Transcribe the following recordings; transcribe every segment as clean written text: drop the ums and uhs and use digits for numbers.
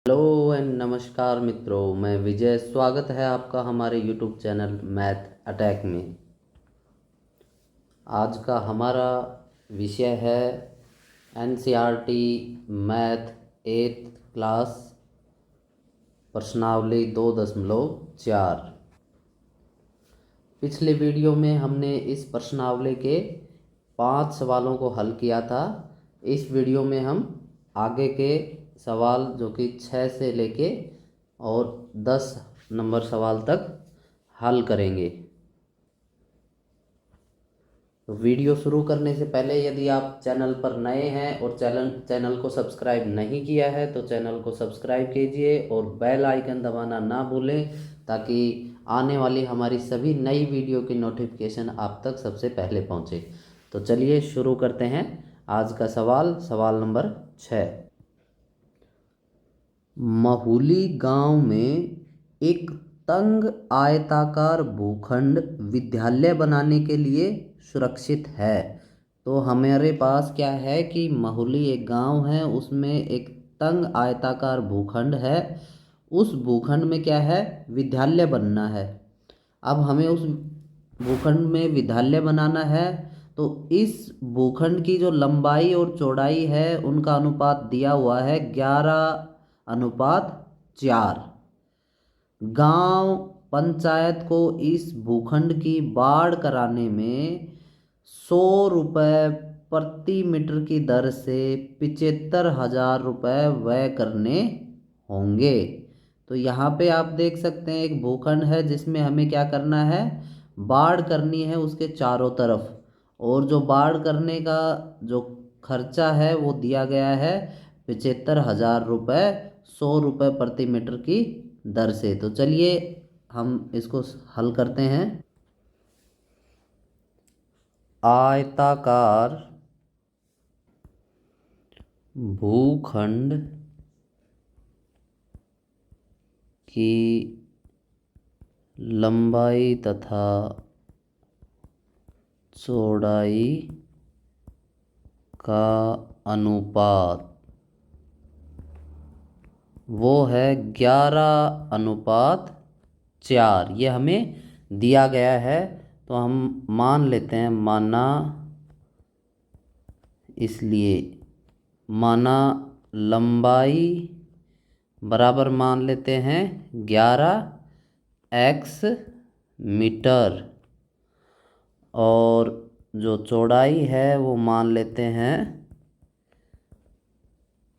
Hello and नमस्कार मित्रों, मैं विजय। स्वागत है आपका हमारे यूट्यूब चैनल मैथ अटैक में। आज का हमारा विषय है एनसीईआरटी मैथ 8th क्लास प्रश्नावली 2.4। पिछले वीडियो में हमने इस प्रश्नावली के 5 सवालों को हल किया था। इस वीडियो में हम आगे के सवाल जो कि 6 से लेके और 10 नंबर सवाल तक हल करेंगे। तो वीडियो शुरू करने से पहले यदि आप चैनल पर नए हैं और चैनल को सब्सक्राइब नहीं किया है तो चैनल को सब्सक्राइब कीजिए और बेल आइकन दबाना ना भूलें, ताकि आने वाली हमारी सभी नई वीडियो की नोटिफिकेशन आप तक सबसे पहले पहुंचे। तो चलिए शुरू करते हैं आज का सवाल नंबर 6। महुली गांव में एक तंग आयताकार भूखंड विद्यालय बनाने के लिए सुरक्षित है। तो हमारे पास क्या है कि महुली एक गांव है, उसमें एक तंग आयताकार भूखंड है। उस भूखंड में क्या है, विद्यालय बनना है। अब हमें उस भूखंड में विद्यालय बनाना है, तो इस भूखंड की जो लंबाई और चौड़ाई है उनका अनुपात दिया हुआ है 11:4। गांव पंचायत को इस भूखंड की बाढ़ कराने में 100 रुपये प्रति मीटर की दर से 75,000 रुपये व्यय करने होंगे। तो यहाँ पे आप देख सकते हैं एक भूखंड है जिसमें हमें क्या करना है, बाढ़ करनी है उसके चारों तरफ। और जो बाढ़ करने का जो खर्चा है वो दिया गया है 75,000 रुपये, 100 रुपये प्रति मीटर की दर से। तो चलिए हम इसको हल करते हैं। आयताकार भूखंड की लंबाई तथा चौड़ाई का अनुपात वो है 11:4। ये हमें दिया गया है, तो हम मान लेते हैं माना। इसलिए माना लंबाई बराबर मान लेते हैं 11x मीटर, और जो चौड़ाई है वो मान लेते हैं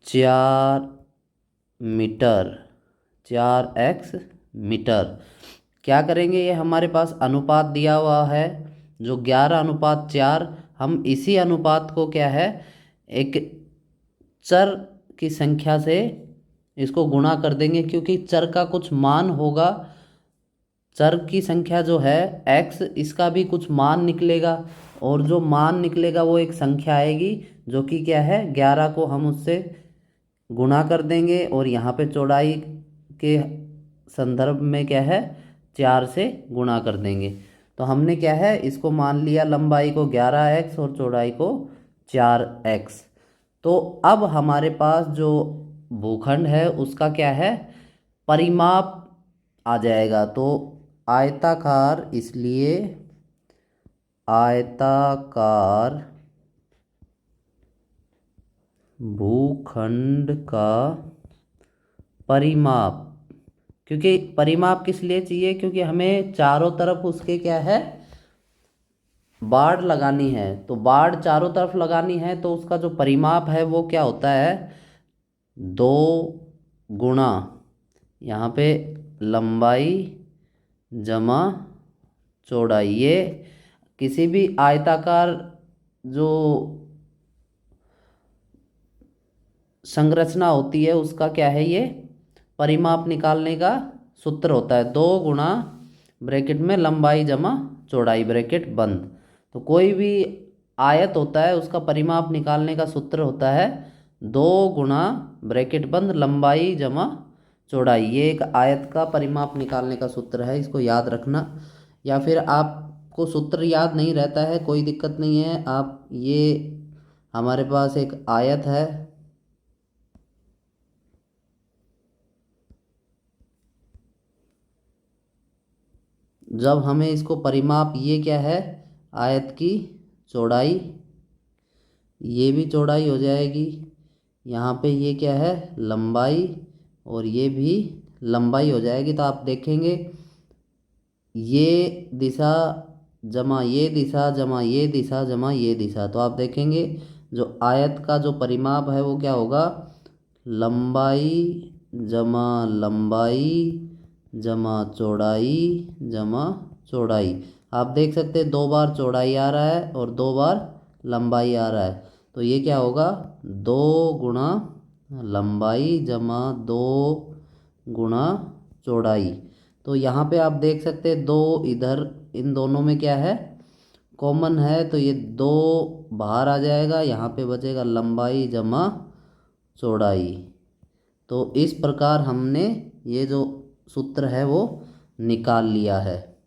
4 मीटर, 4x मीटर। क्या करेंगे, ये हमारे पास अनुपात दिया हुआ है जो 11:4। हम इसी अनुपात को क्या है, एक चर की संख्या से इसको गुणा कर देंगे, क्योंकि चर का कुछ मान होगा। चर की संख्या जो है x, इसका भी कुछ मान निकलेगा, और जो मान निकलेगा वो एक संख्या आएगी जो कि क्या है 11 को हम उससे गुणा कर देंगे, और यहाँ पे चौड़ाई के संदर्भ में क्या है 4 से गुणा कर देंगे। तो हमने क्या है इसको मान लिया, लंबाई को 11x और चौड़ाई को 4x। तो अब हमारे पास जो भूखंड है उसका क्या है, परिमाप आ जाएगा। तो आयताकार, इसलिए आयताकार भूखंड का परिमाप, क्योंकि परिमाप किस लिए चाहिए, क्योंकि हमें चारों तरफ उसके क्या है बाड़ लगानी है। तो बाड़ चारों तरफ लगानी है, तो उसका जो परिमाप है वो क्या होता है, 2 गुणा यहाँ पे लंबाई जमा चौड़ाई। ये किसी भी आयताकार जो संरचना होती है उसका क्या है, ये परिमाप निकालने का सूत्र होता है 2 गुणा ब्रैकेट में लंबाई जमा चौड़ाई ब्रैकेट बंद। तो कोई भी आयत होता है उसका परिमाप निकालने का सूत्र होता है 2 गुणा ब्रैकेट बंद लंबाई जमा चौड़ाई। ये एक आयत का परिमाप निकालने का सूत्र है, इसको याद रखना। या फिर आपको सूत्र याद नहीं रहता है, कोई दिक्कत नहीं है। आप ये हमारे पास एक आयत है, जब हमें इसको परिमाप, ये क्या है, आयत की चौड़ाई, ये भी चौड़ाई हो जाएगी। यहाँ पे ये क्या है, लंबाई, और ये भी लंबाई हो जाएगी। तो आप देखेंगे ये दिशा जमा ये दिशा जमा ये दिशा जमा ये दिशा, तो आप देखेंगे जो आयत का जो परिमाप है वो क्या होगा, लंबाई जमा लंबाई जमा चौड़ाई जमा चौड़ाई। आप देख सकते हैं 2 बार चौड़ाई आ रहा है और 2 बार लंबाई आ रहा है, तो ये क्या होगा, 2 गुणा लंबाई जमा 2 गुणा चौड़ाई। तो यहाँ पे आप देख सकते हैं 2 इधर, इन दोनों में क्या है, कॉमन है, तो ये 2 बाहर आ जाएगा, यहाँ पे बचेगा लंबाई जमा चौड़ाई। तो इस प्रकार हमने ये जो सूत्र है वो निकाल लिया है।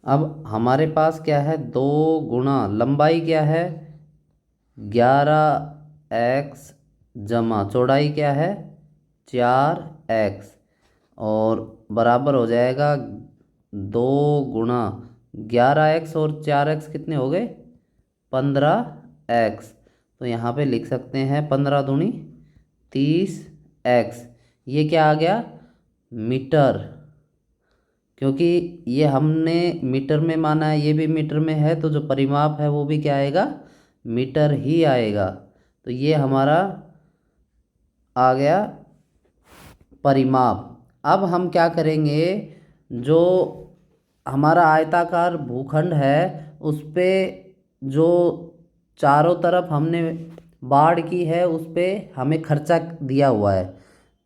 अब हमारे पास क्या है, 2 गुणा लंबाई क्या है 11x जमा चौड़ाई क्या है 4x, और बराबर हो जाएगा 2 गुणा 11x और 4x कितने हो गए 15x। तो यहाँ पे लिख सकते हैं 15 दूनी 30x। ये क्या आ गया, मीटर, क्योंकि ये हमने मीटर में माना है, ये भी मीटर में है, तो जो परिमाप है वो भी क्या आएगा, मीटर ही आएगा। तो ये हमारा आ गया परिमाप। अब हम क्या करेंगे, जो हमारा आयताकार भूखंड है उस पे जो चारों तरफ हमने बाड़ की है उस पे हमें खर्चा दिया हुआ है।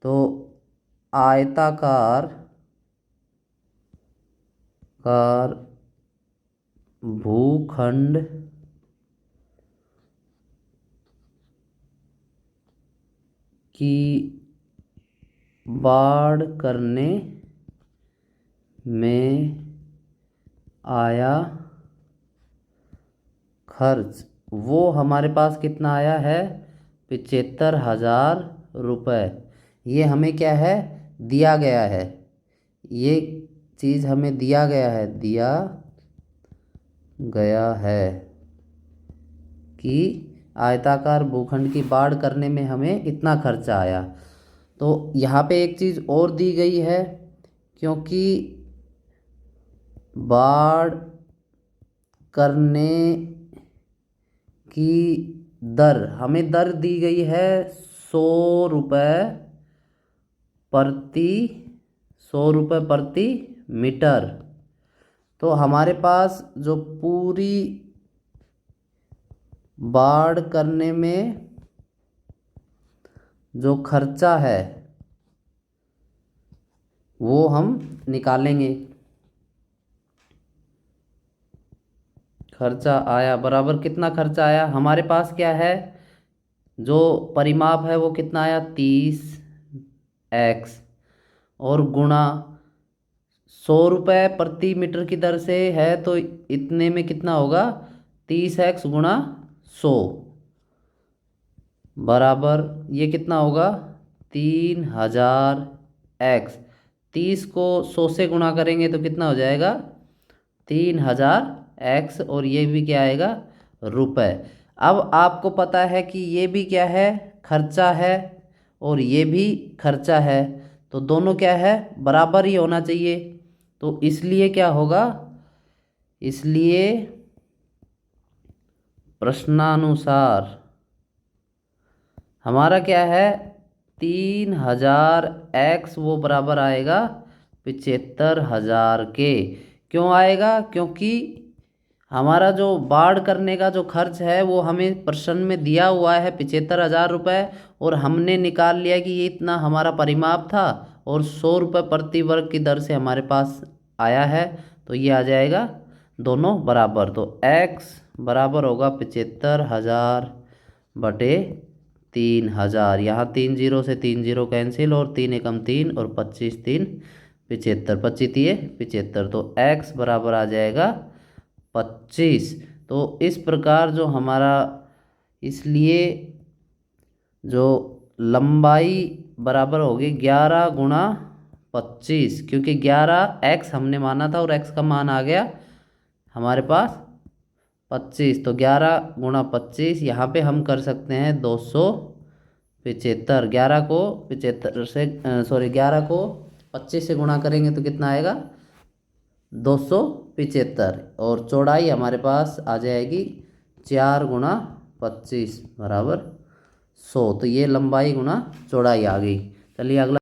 तो आयताकार भूखंड की बाड़ करने में आया खर्च, वो हमारे पास कितना आया है 75,000 रुपये। ये हमें क्या है, दिया गया है, ये चीज़ हमें दिया गया है कि आयताकार भूखंड की बाड़ करने में हमें इतना खर्चा आया। तो यहाँ पे एक चीज़ और दी गई है, क्योंकि बाड़ करने की दर, हमें दर दी गई है 100 रुपये प्रति मीटर। तो हमारे पास जो पूरी बाड़ करने में जो खर्चा है वो हम निकालेंगे। खर्चा आया बराबर, कितना खर्चा आया हमारे पास क्या है, जो परिमाप है वो कितना आया 30x, और गुणा 100 रुपये प्रति मीटर की दर से है, तो इतने में कितना होगा 30x गुणा 100 बराबर, ये कितना होगा 3000x। 30 को 100 से गुणा करेंगे तो कितना हो जाएगा 3000x, और ये भी क्या आएगा रुपए। अब आपको पता है कि ये भी क्या है खर्चा है और ये भी खर्चा है, तो दोनों क्या है बराबर ही होना चाहिए। तो इसलिए क्या होगा, इसलिए प्रश्नानुसार हमारा क्या है 3000x वो बराबर आएगा 75,000 के। क्यों आएगा, क्योंकि हमारा जो बाढ़ करने का जो खर्च है वो हमें प्रश्न में दिया हुआ है 75,000 रुपये, और हमने निकाल लिया कि ये इतना हमारा परिमाप था, और 100 रुपये प्रति वर्ग की दर से हमारे पास आया है, तो ये आ जाएगा दोनों बराबर। तो x बराबर होगा 75,000 बटे 3000। यहाँ 3 जीरो से 3 जीरो कैंसिल, और 3 एकम 3 और 25 3 75, 25 तिये 75, तो x बराबर आ जाएगा 25। तो इस प्रकार जो हमारा, इसलिए जो लंबाई बराबर होगी 11 गुणा 25, क्योंकि 11x हमने माना था और x का मान आ गया हमारे पास 25, तो 11 गुणा 25 यहाँ पे हम कर सकते हैं 275। 11 को 75 से 11 को 25 से गुणा करेंगे तो कितना आएगा 275, और चौड़ाई हमारे पास आ जाएगी 4 गुणा 25 बराबर 100। तो ये लंबाई गुणा चौड़ाई आ गई। चलिए अगला,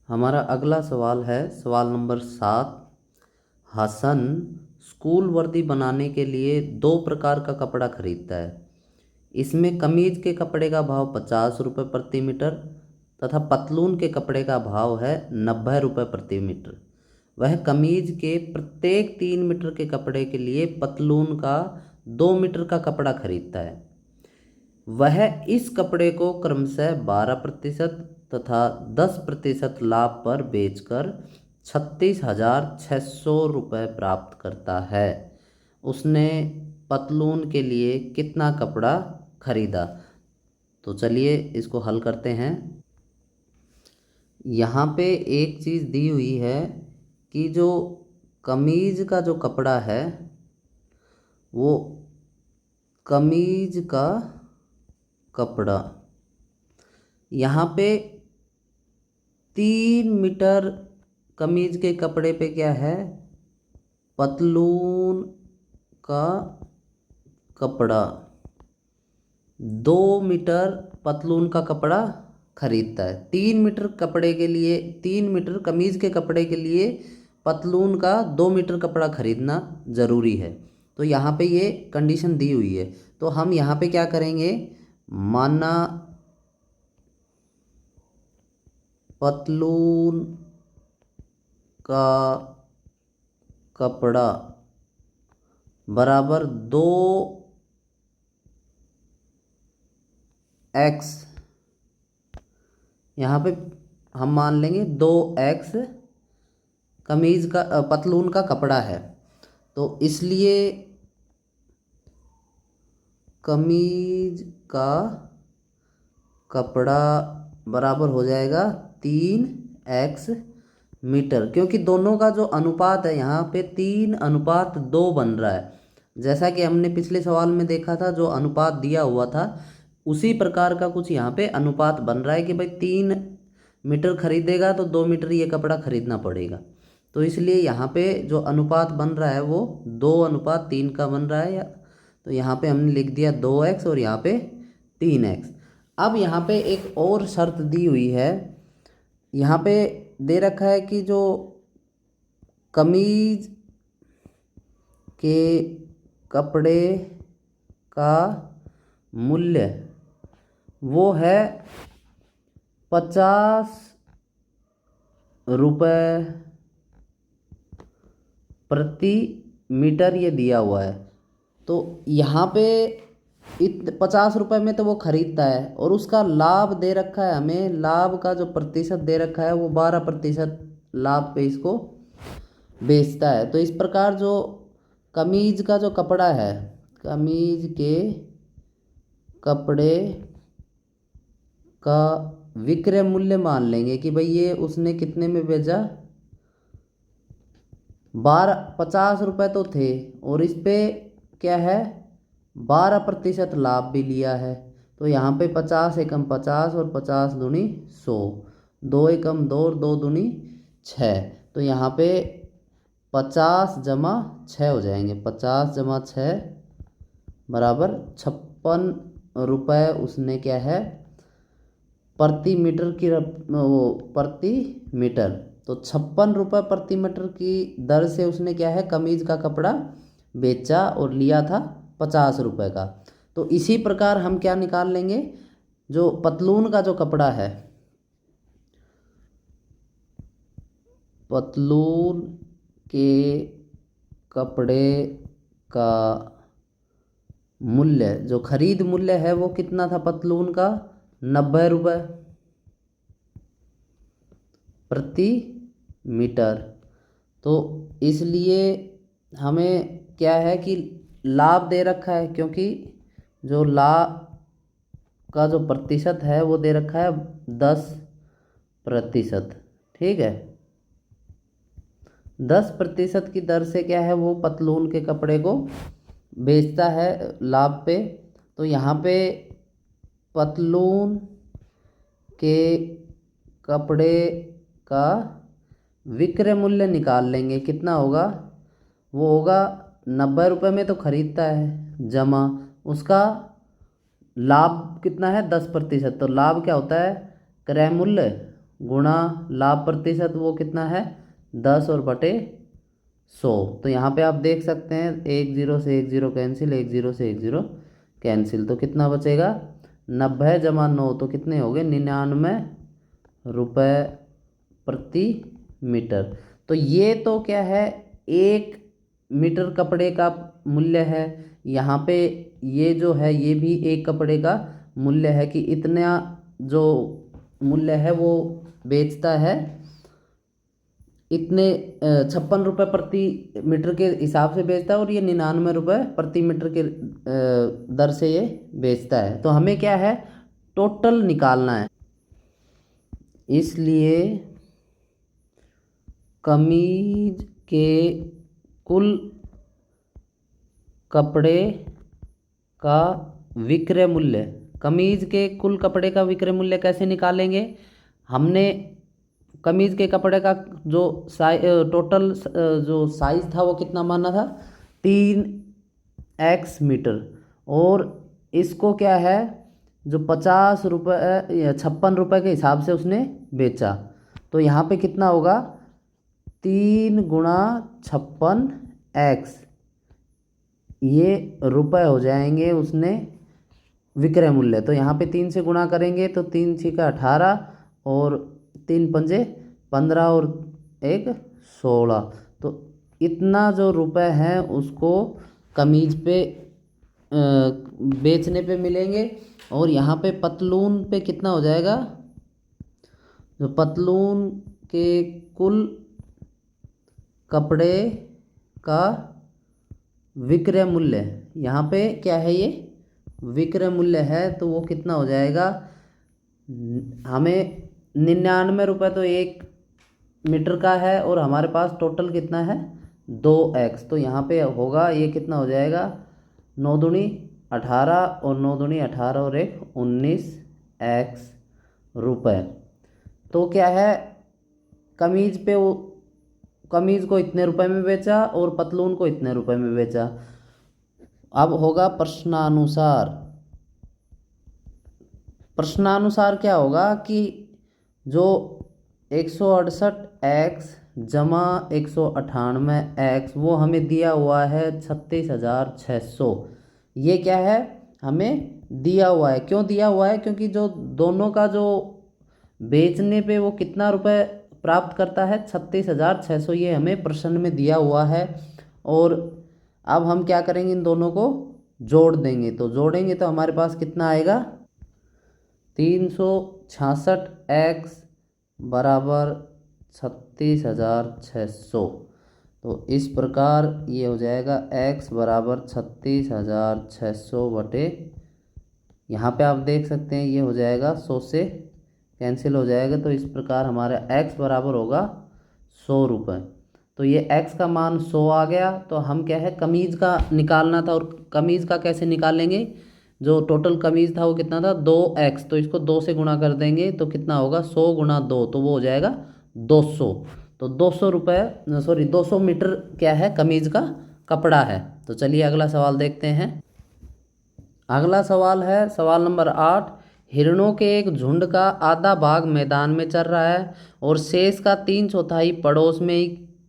हमारा अगला सवाल है सवाल नंबर 7। हसन स्कूल वर्दी बनाने के लिए 2 प्रकार का कपड़ा खरीदता है। इसमें कमीज के कपड़े का भाव 50 रुपये प्रति मीटर तथा पतलून के कपड़े का भाव है 90 रुपये प्रति मीटर। वह कमीज के प्रत्येक 3 मीटर के कपड़े के लिए पतलून का 2 मीटर का कपड़ा खरीदता है। वह इस कपड़े को क्रमशः 12% तथा 10% लाभ पर बेचकर 36,600 रुपये प्राप्त करता है। उसने पतलून के लिए कितना कपड़ा खरीदा? तो चलिए इसको हल करते हैं। यहाँ पे एक चीज़ दी हुई है कि जो कमीज का जो कपड़ा है वो कमीज का कपड़ा यहाँ पे 3 मीटर कमीज के कपड़े पे क्या है, पतलून का कपड़ा 2 मीटर पतलून का कपड़ा खरीदता है। 3 मीटर कपड़े के लिए, 3 मीटर कमीज के कपड़े के लिए पतलून का 2 मीटर कपड़ा खरीदना ज़रूरी है। तो यहाँ पे ये कंडीशन दी हुई है, तो हम यहाँ पे क्या करेंगे, माना पतलून का कपड़ा बराबर 2x, यहाँ पे हम मान लेंगे 2x कमीज का पतलून का कपड़ा है, तो इसलिए कमीज का कपड़ा बराबर हो जाएगा 3x मीटर, क्योंकि दोनों का जो अनुपात है यहाँ पे 3:2 बन रहा है। जैसा कि हमने पिछले सवाल में देखा था, जो अनुपात दिया हुआ था उसी प्रकार का कुछ यहाँ पे अनुपात बन रहा है कि भाई 3 मीटर खरीदेगा तो 2 मीटर ये कपड़ा खरीदना पड़ेगा। तो इसलिए यहाँ पे जो अनुपात बन रहा है वो 2:3 का बन रहा है। तो यहाँ पे हमने लिख दिया 2x और यहाँ पे 3x। अब यहाँ पे एक और शर्त दी हुई है, यहाँ पे दे रखा है कि जो कमीज के कपड़े का मूल्य वो है 50 रुपये प्रति मीटर, ये दिया हुआ है। तो यहाँ पे 50 रुपये में तो वो खरीदता है और उसका लाभ दे रखा है हमें, लाभ का जो प्रतिशत दे रखा है वो 12% लाभ पे इसको बेचता है। तो इस प्रकार जो कमीज का जो कपड़ा है, कमीज के कपड़े का विक्रय मूल्य मान लेंगे कि भाई ये उसने कितने में बेचा, 50 रुपये तो थे और इस पे क्या है 12% लाभ भी लिया है। तो यहाँ पे 50 एकम 50 और 50 दूनी 100, 2 एकम 2 और 2 दूनी 6। तो यहाँ पे 50 जमा 6 हो जाएंगे, 50 जमा 6 बराबर 56 रुपये उसने क्या है प्रति मीटर की वो प्रति मीटर। तो 56 रुपये प्रति मीटर की दर से उसने क्या है कमीज का कपड़ा बेचा और लिया था 50 रुपये का। तो इसी प्रकार हम क्या निकाल लेंगे, जो पतलून का जो कपड़ा है, पतलून के कपड़े का मूल्य, जो खरीद मूल्य है वो कितना था पतलून का, 90 रुपये प्रति मीटर। तो इसलिए हमें क्या है कि लाभ दे रखा है, क्योंकि जो लाभ का जो प्रतिशत है वो दे रखा है 10%। ठीक है। 10% की दर से क्या है वो पतलून के कपड़े को बेचता है लाभ पे। तो यहाँ पे पतलून के कपड़े का विक्रय मूल्य निकाल लेंगे। कितना होगा? वो होगा 90 रुपये में तो खरीदता है, जमा उसका लाभ कितना है? 10%। तो लाभ क्या होता है? क्रय मूल्य गुणा लाभ प्रतिशत, वो कितना है? 10 और बटे 100। तो यहाँ पे आप देख सकते हैं 1 0 से 1 0 कैंसिल, 1 0 से 1 0 कैंसिल। तो कितना बचेगा? 90 जमा 9 तो कितने हो गए? 99 रुपये प्रति मीटर। तो ये तो क्या है? 1 मीटर कपड़े का मूल्य है। यहाँ पे ये जो है ये भी एक कपड़े का मूल्य है कि इतना जो मूल्य है वो बेचता है इतने 56 रुपये प्रति मीटर के हिसाब से बेचता है, और ये 99 रुपये प्रति मीटर के दर से ये बेचता है। तो हमें क्या है? टोटल निकालना है। इसलिए कमीज के कुल कपड़े का विक्रय मूल्य, कमीज के कुल कपड़े का विक्रय मूल्य कैसे निकालेंगे? हमने कमीज के कपड़े का जो टोटल जो साइज था वो कितना माना था? 3x metre. और इसको क्या है? जो 50 रुपये या 56 रुपये के हिसाब से उसने बेचा। तो यहाँ पे कितना होगा? 3 गुणा 56x, ये रुपए हो जाएंगे उसने विक्रय मूल्य। तो यहाँ पे 3 से गुणा करेंगे तो 3 छिका 18 और 3 पंजे 15 और 1 16। तो इतना जो रुपए हैं उसको कमीज पे बेचने पे मिलेंगे। और यहाँ पे पतलून पे कितना हो जाएगा? जो पतलून के कुल कपड़े का विक्रय मूल्य, यहाँ पे क्या है? ये विक्रय मूल्य है। तो वो कितना हो जाएगा? हमें 99 रुपये तो 1 मीटर का है, और हमारे पास टोटल कितना है? 2x। तो यहाँ पे होगा ये कितना हो जाएगा? 9 दूनी 18 और 9 दूनी 18 और 1 19x रुपये। तो क्या है? कमीज पे वो कमीज को इतने रुपए में बेचा और पतलून को इतने रुपए में बेचा। अब होगा प्रश्नानुसार। प्रश्नानुसार क्या होगा कि जो 168x जमा 198x वो हमें दिया हुआ है 36,600। ये क्या है? हमें दिया हुआ है। क्यों दिया हुआ है? क्योंकि जो दोनों का जो बेचने पे वो कितना रुपए प्राप्त करता है? 36,600। ये हमें प्रश्न में दिया हुआ है। और अब हम क्या करेंगे? इन दोनों को जोड़ देंगे। तो जोड़ेंगे तो हमारे पास कितना आएगा? 366x बराबर 36,600। तो इस प्रकार ये हो जाएगा x बराबर 36,600 बटे, यहाँ पे आप देख सकते हैं ये हो जाएगा 100 से कैंसिल हो जाएगा। तो इस प्रकार हमारा x बराबर होगा 100 रुपये। तो ये x का मान 100 आ गया। तो हम क्या है? कमीज का निकालना था। और कमीज का कैसे निकालेंगे? जो टोटल कमीज था वो कितना था? 2x। तो इसको 2 से गुणा कर देंगे तो कितना होगा? 100 गुणा 2 तो वो हो जाएगा 200। तो 200 रुपये, सॉरी 200 मीटर क्या है? कमीज का कपड़ा है। तो चलिए अगला सवाल देखते हैं। अगला सवाल है सवाल नंबर 8। हिरणों के एक झुंड का आधा भाग मैदान में चर रहा है और शेष का 3/4 पड़ोस में ही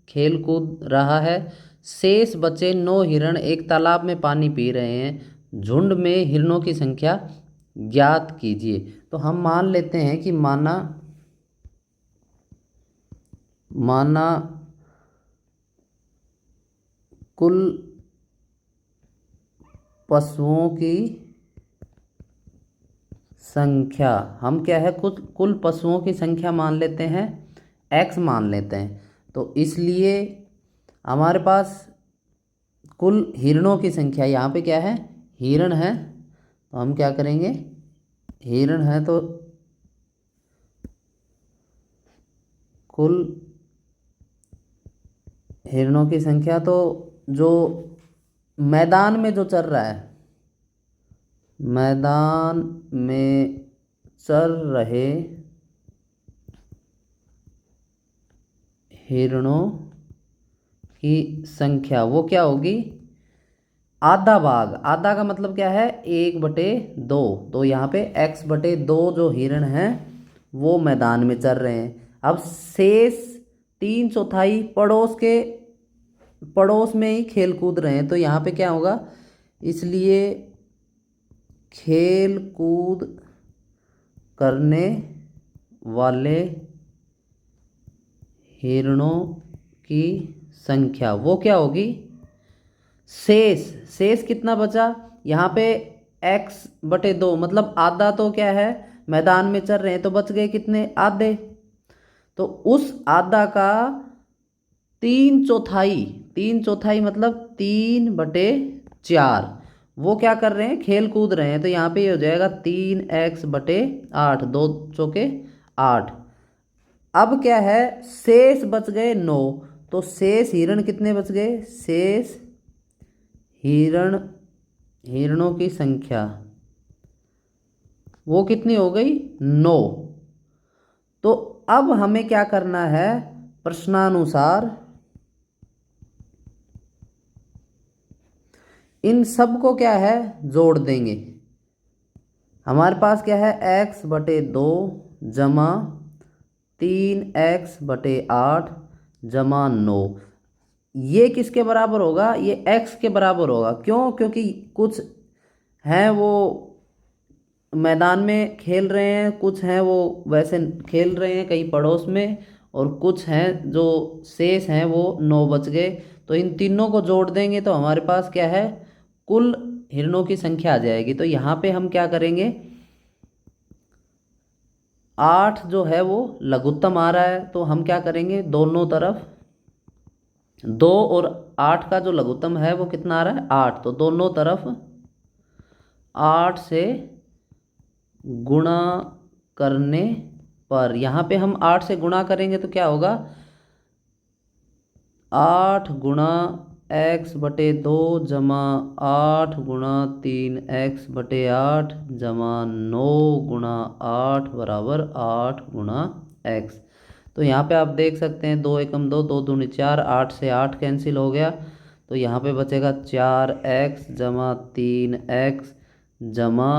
खेल कूद रहा है। शेष बचे 9 हिरण एक तालाब में पानी पी रहे हैं। झुंड में हिरणों की संख्या ज्ञात कीजिए। तो हम मान लेते हैं कि माना कुल पशुओं की संख्या, हम क्या है? कुल पशुओं की संख्या मान लेते हैं, x मान लेते हैं। तो इसलिए हमारे पास कुल हिरणों की संख्या, यहाँ पे क्या है? हिरण है। तो हम क्या करेंगे? हिरण है तो कुल हिरणों की संख्या, तो जो मैदान में जो चर रहा है, मैदान में चर रहे हिरणों की संख्या वो क्या होगी, आधा भाग। आधा का मतलब क्या है, 1/2। तो यहाँ पे x/2 जो हिरण हैं वो मैदान में चर रहे हैं। अब शेष 3/4 पड़ोस में ही खेल कूद रहे हैं, तो यहाँ पे क्या होगा, इसलिए खेल कूद करने वाले हिरणों की संख्या वो क्या होगी, शेष कितना बचा यहाँ पे, x/2 मतलब आधा, तो क्या है मैदान में चल रहे हैं, तो बच गए कितने, आधे। तो उस आधा का 3/4 मतलब 3/4 वो क्या कर रहे हैं, खेल कूद रहे हैं। तो यहाँ पे ये हो जाएगा 3x/8, 2×4 = 8। अब क्या है, शेष बच गए 9। तो शेष हिरण कितने बच गए, शेष हिरणों की संख्या वो कितनी हो गई, 9। तो अब हमें क्या करना है, प्रश्नानुसार इन सब को क्या है, जोड़ देंगे। हमारे पास क्या है, x/2 जमा 3x/8 जमा 9, ये किसके बराबर होगा, ये x के बराबर होगा। क्यों, क्योंकि कुछ हैं वो मैदान में खेल रहे हैं, कुछ हैं वो वैसे खेल रहे हैं कहीं पड़ोस में, और कुछ हैं जो शेष हैं वो 9 बच गए। तो इन तीनों को जोड़ देंगे तो हमारे पास क्या है, कुल हिरणों की संख्या आ जाएगी। तो यहाँ पे हम क्या करेंगे, 8 जो है वो लघुत्तम आ रहा है, तो हम क्या करेंगे, दोनों तरफ 2 और 8 का जो लघुत्तम है वो कितना आ रहा है, 8। तो दोनों तरफ 8 से गुणा करने पर, यहाँ पे हम 8 से गुणा करेंगे तो क्या होगा, 8 गुणा x/2 जमा 8 गुणा 3x/8 जमा 9 गुणा 8 बराबर 8 गुणा x। तो यहाँ पे आप देख सकते हैं 2 एकम 2, 2 दूनी 4, 8 से 8 कैंसिल हो गया। तो यहाँ पे बचेगा 4x जमा 3x जमा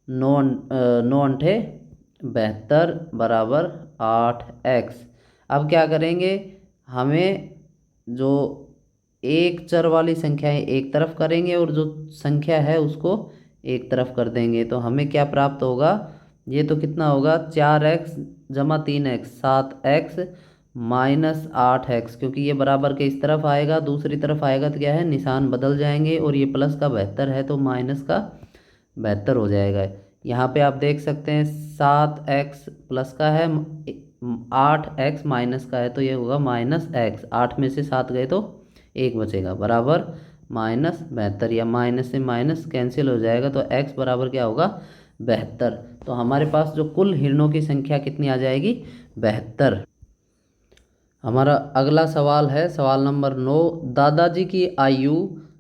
9×9 = 72 बराबर 8x। अब क्या करेंगे, हमें जो एक चर वाली संख्या है एक तरफ करेंगे और जो संख्या है उसको एक तरफ कर देंगे। तो हमें क्या प्राप्त होगा, ये तो कितना होगा, 4x जमा 3x 7x माइनस 8x, क्योंकि ये बराबर के इस तरफ आएगा, दूसरी तरफ आएगा तो क्या है, निशान बदल जाएंगे, और ये प्लस का 72 है तो माइनस का 72 हो जाएगा। यहाँ पे आप देख सकते हैं 7x प्लस का है, 8x माइनस का है, तो ये होगा -x। 8 में से 7 गए तो 1 बचेगा, बराबर -72, या माइनस से माइनस कैंसिल हो जाएगा, तो x बराबर क्या होगा, 72। तो हमारे पास जो कुल हिरणों की संख्या कितनी आ जाएगी, 72। हमारा अगला सवाल है सवाल नंबर 9। दादाजी की आयु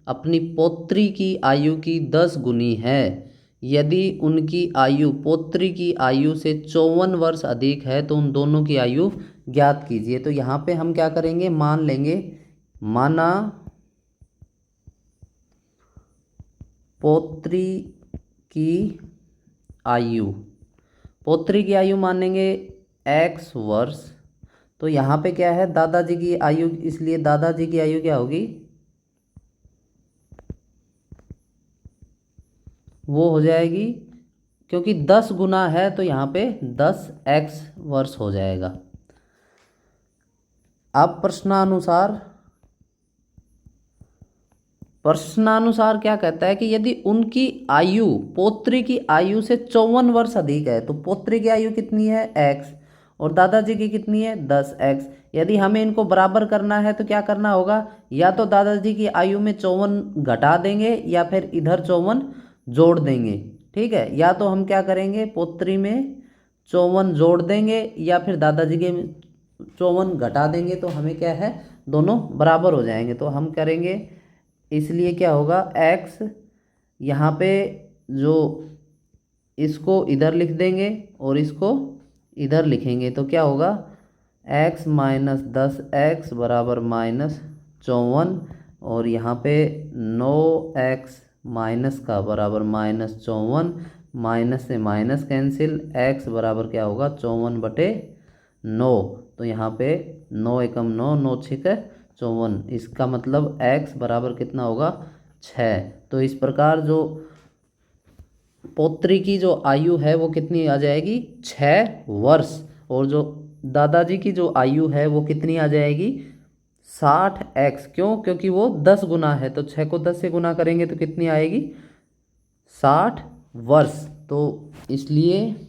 अपनी पौत्री की आयु की 10 गुनी है। यदि उनकी आयु पौत्री की आयु से 54 वर्ष अधिक है तो उन दोनों की आयु ज्ञात कीजिए। तो यहाँ पे हम क्या करेंगे, मान लेंगे, माना पौत्री की आयु, पौत्री की आयु मान लेंगे x वर्ष। तो यहाँ पे क्या है, दादाजी की आयु, इसलिए दादाजी की आयु क्या होगी, वो हो जाएगी, क्योंकि 10 गुना है तो यहाँ पे 10x वर्ष हो जाएगा। अब प्रश्नानुसार क्या कहता है कि यदि उनकी आयु पौत्री की आयु से 54 वर्ष अधिक है, तो पौत्री की आयु कितनी है, x, और दादाजी की कितनी है, 10x। यदि हमें इनको बराबर करना है तो क्या करना होगा, या तो दादाजी की आयु में 54 घटा देंगे या फिर इधर 54 जोड़ देंगे। ठीक है, या तो हम क्या करेंगे, पौत्री में 54 जोड़ देंगे या फिर दादाजी के 54 घटा देंगे तो हमें क्या है, दोनों बराबर हो जाएंगे। तो हम करेंगे, इसलिए क्या होगा, x यहाँ पे जो इसको इधर लिख देंगे और इसको इधर लिखेंगे तो क्या होगा, x माइनस 10x बराबर -54 और यहाँ पे 9x माइनस का बराबर -54, माइनस से माइनस कैंसिल, x बराबर क्या होगा 54/9। तो यहाँ पे 9 एकम 9, 9 छिक 54, इसका मतलब x बराबर कितना होगा 6। तो इस प्रकार जो पौत्री की जो आयु है वो कितनी आ जाएगी, 6 वर्ष। और जो दादाजी की जो आयु है वो कितनी आ जाएगी, 60x। क्यों, क्योंकि वो 10 गुना है, तो 6 को 10 से गुना करेंगे तो कितनी आएगी, 60 वर्ष। तो इसलिए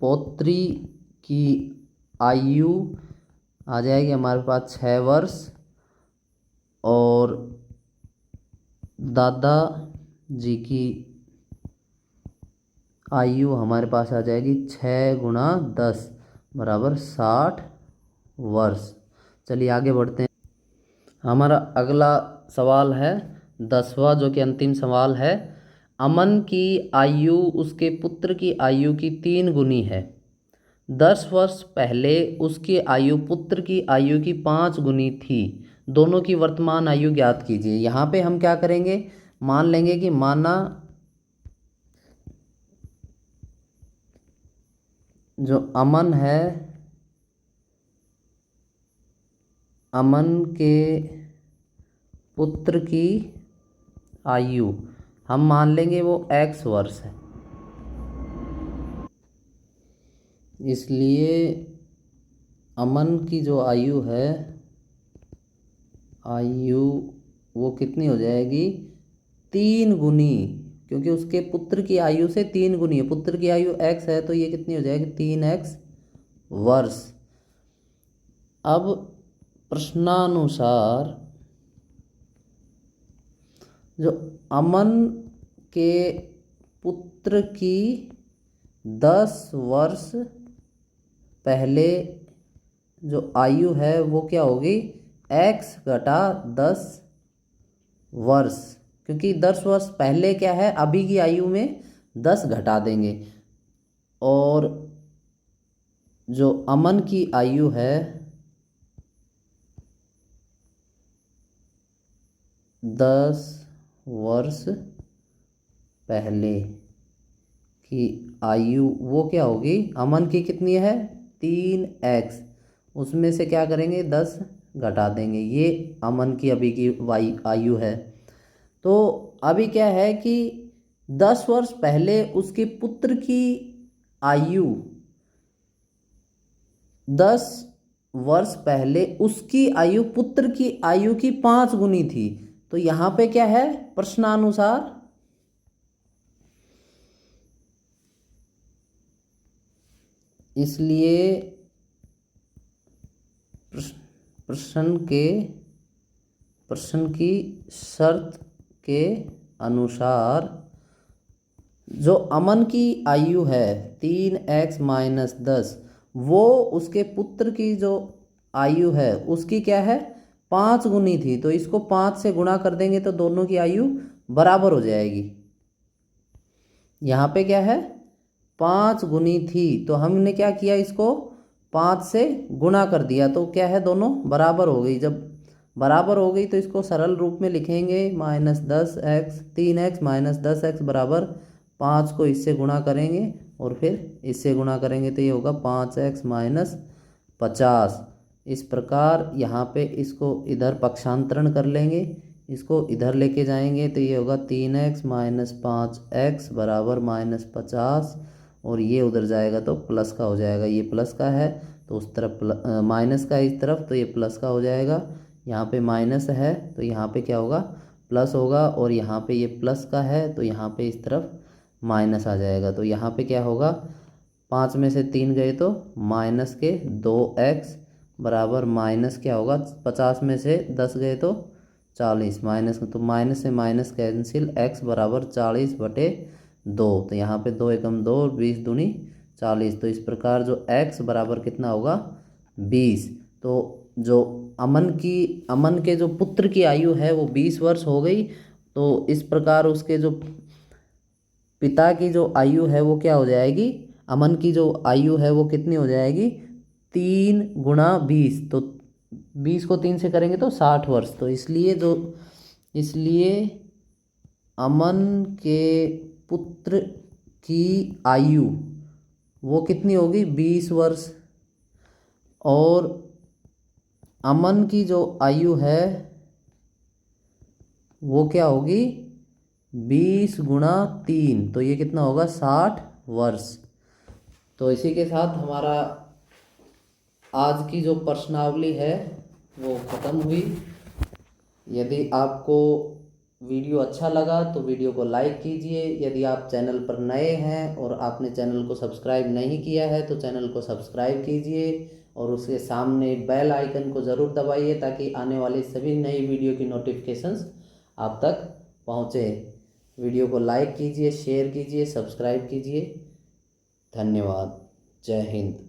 पौत्री की आयु आ जाएगी हमारे पास 6 वर्ष और दादा जी की आयु हमारे पास आ जाएगी 6 गुणा 10 बराबर 60 वर्ष। चलिए आगे बढ़ते हैं। हमारा अगला सवाल है 10वां, जो कि अंतिम सवाल है। अमन की आयु उसके पुत्र की आयु की 3 गुनी है। 10 वर्ष पहले उसकी आयु पुत्र की आयु की 5 गुनी थी। दोनों की वर्तमान आयु ज्ञात कीजिए। यहाँ पे हम क्या करेंगे, मान लेंगे कि माना जो अमन है, अमन के पुत्र की आयु हम मान लेंगे वो x वर्ष है। इसलिए अमन की जो आयु है, आयु वो कितनी हो जाएगी, 3 गुनी, क्योंकि उसके पुत्र की आयु से 3 गुनी है। पुत्र की आयु x है तो ये कितनी हो जाएगी, 3x वर्ष। अब प्रश्नानुसार जो अमन के पुत्र की 10 वर्ष पहले जो आयु है वो क्या होगी, x घटा 10 वर्ष, क्योंकि 10 वर्ष पहले क्या है, अभी की आयु में 10 घटा देंगे। और जो अमन की आयु है 10 वर्ष पहले की आयु वो क्या होगी, अमन की कितनी है 3x, उसमें से क्या करेंगे 10 घटा देंगे। ये अमन की अभी की आयु है। तो अभी क्या है कि 10 वर्ष पहले उसके पुत्र की आयु, 10 वर्ष पहले उसकी आयु पुत्र की आयु की 5 गुनी थी। तो यहाँ पे क्या है, प्रश्नानुसार इसलिए प्रश्न की शर्त के अनुसार जो अमन की आयु है 3x माइनस 10, वो उसके पुत्र की जो आयु है उसकी क्या है 5 गुनी थी। तो इसको 5 से गुणा कर देंगे तो दोनों की आयु बराबर हो जाएगी। यहाँ पे क्या है 5 गुनी थी, तो हमने क्या किया, इसको 5 से गुणा कर दिया तो क्या है, दोनों बराबर हो गई। जब बराबर हो गई तो इसको सरल रूप में लिखेंगे, -10x, 3x माइनस 10x बराबर 5 को इससे गुणा करेंगे और फिर इससे गुणा करेंगे तो ये होगा 5x माइनस 50। इस प्रकार यहाँ पे इसको इधर पक्षांतरण कर लेंगे, इसको इधर लेके जाएंगे तो ये होगा 3x माइनस 5x बराबर -50 और ये उधर जाएगा तो प्लस का हो जाएगा। ये प्लस का है तो उस तरफ माइनस का है, इस तरफ तो ये प्लस का हो जाएगा। यहाँ पे माइनस है तो यहाँ पे क्या होगा, प्लस होगा। और यहाँ पे ये प्लस का है तो यहाँ पे इस तरफ माइनस आ जाएगा। तो यहाँ पे क्या होगा, 5 में से 3 गए तो माइनस के 2x बराबर माइनस क्या होगा, 50 में से 10 गए तो 40, माइनस, तो माइनस से माइनस कैंसिल, x बराबर 40/2। तो यहाँ पे 2 एकम 2, 20 दूनी 40। तो इस प्रकार जो x बराबर कितना होगा 20। तो जो अमन के जो पुत्र की आयु है वो 20 वर्ष हो गई। तो इस प्रकार उसके जो पिता की जो आयु है वो क्या हो जाएगी, अमन की जो आयु है वो कितनी हो जाएगी 3 × 20। तो 20 को 3 से करेंगे तो 60 वर्ष। तो इसलिए अमन के पुत्र की आयु वो कितनी होगी 20 वर्ष। और अमन की जो आयु है वो क्या होगी 20 × 3। तो ये कितना होगा 60 वर्ष। तो इसी के साथ हमारा आज की जो प्रश्नावली है वो ख़त्म हुई। यदि आपको वीडियो अच्छा लगा तो वीडियो को लाइक कीजिए। यदि आप चैनल पर नए हैं और आपने चैनल को सब्सक्राइब नहीं किया है तो चैनल को सब्सक्राइब कीजिए और उसके सामने बेल आइकन को ज़रूर दबाइए ताकि आने वाली सभी नई वीडियो की नोटिफिकेशंस आप तक पहुँचे। वीडियो को लाइक कीजिए, शेयर कीजिए, सब्सक्राइब कीजिए। धन्यवाद। जय हिंद।